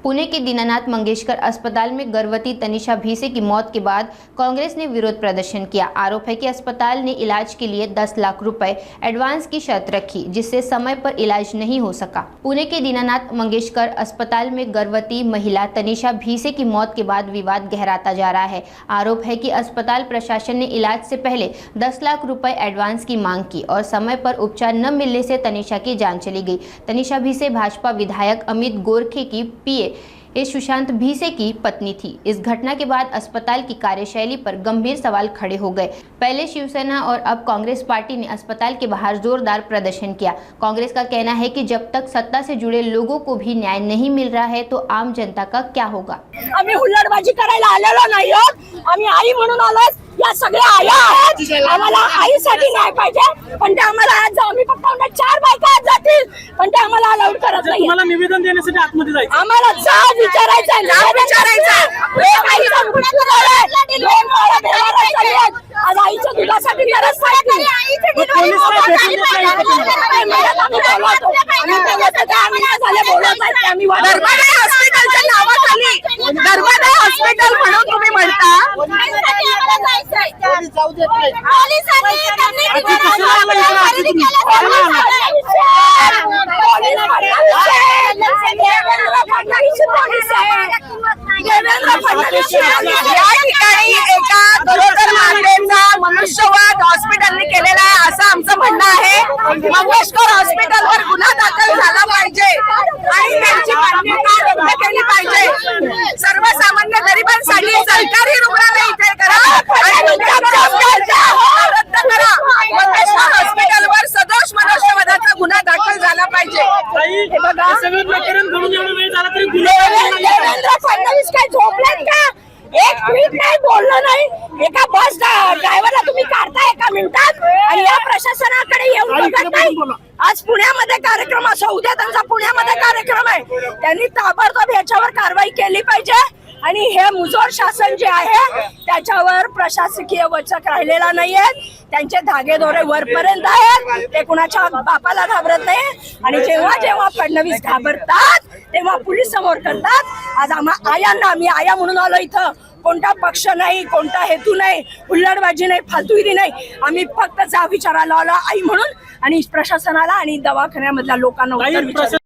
पुणे के दीनानाथ मंगेशकर अस्पताल में गर्भवती तनिषा भीसे की मौत के बाद कांग्रेस ने विरोध प्रदर्शन किया। आरोप है कि अस्पताल ने इलाज के लिए 10 लाख रुपए एडवांस की शर्त रखी, जिससे समय पर इलाज नहीं हो सका। पुणे के दीनानाथ मंगेशकर अस्पताल में गर्भवती महिला तनिषा भीसे की मौत के बाद विवाद गहराता जा रहा है। आरोप है कि अस्पताल प्रशासन ने इलाज से पहले 10 लाख रुपए एडवांस की मांग की और समय पर उपचार न मिलने से तनिषा की जान चली गई। तनिषा भीसे भाजपा विधायक अमित गोरखे की पीए सुशांत भीसे की पत्नी थी। इस घटना के बाद अस्पताल की कार्यशैली पर गंभीर सवाल खड़े हो गए। पहले शिवसेना और अब कांग्रेस पार्टी ने अस्पताल के बाहर जोरदार प्रदर्शन किया। कांग्रेस का कहना है कि जब तक सत्ता से जुड़े लोगों को भी न्याय नहीं मिल रहा है तो आम जनता का क्या होगा। आम्ही हुल्लडबाजी करायला आलेलो नाही आहोत, आम्ही आई म्हणून आलोय। या सगळ्या आया आहेत, आम्हाला आईसाठी न्याय पाहिजे, पण ते आम्हाला आज आम्ही फक्त 4 बायका आज जातील, पण ते आम्हाला अलाउड करत नाही। तुम्हाला निवेदन देण्यासाठी आतमध्ये जायचं, आम्हाला जाब विचारायचं, जाब विचारायचं। आज आईच्या दुधासाठी गरज पडते, नर्मदा हॉस्पिटलच्या नावाखाली नर्मदा हॉस्पिटल म्हणून तुम्ही म्हणता, या ठिकाणी एका गरोदर मातेचा मनुष्यवध हॉस्पिटलने केलेला आहे असं आमचं म्हणणं आहे। मंगेशकर हॉस्पिटलवर गुन्हा दाखल झाला पाहिजे आणि त्यांची मान्यता रद्द केली पाहिजे। सर्वसामान्य गरिबांसाठी सरकारी रुग्णालय इथे करा आणि रद्द करा। मंगेशकर हॉस्पिटलवर सदोष मनुष्यवधाचा गुन्हा दाखल झाला पाहिजे। देवेंद्र फडणवीस काय झोपलेत का? एक ट्वीट नाही, बोललं नाही। एका बस ड्रायव्हरला तुम्ही काढता एका मिनिटात आणि या प्रशासनाकडे येऊन बघत नाही। आज पुण्यामध्ये कार्यक्रम असा, उद्या त्यांचा पुण्यामध्ये कार्यक्रम आहे, त्यांनी ताबडतोब याच्यावर कारवाई केली पाहिजे आणि हे मुजोर शासन जे आहे त्याच्यावर प्रशासकीय वचक राहिलेला नाहीये। त्यांचे धागेदोरे वरपर्यंत आहेत, ते कुणाच्या बापाला घाबरत नाही आणि जेव्हा जेव्हा फडणवीस घाबरतात तेव्हा पोलीस समोर करतात। आज आम्हा आयांना, आम्ही आया म्हणून आलो इथं, कोणता पक्ष नाही, कोणता हेतू नाही, हुल्लडबाजी नाही, फालतूगिरी नाही, आम्ही फक्त जा विचारायला आलो आई म्हणून आणि प्रशासनाला आणि दवाखान्यामधल्या लोकांना उत्तर विचारायला।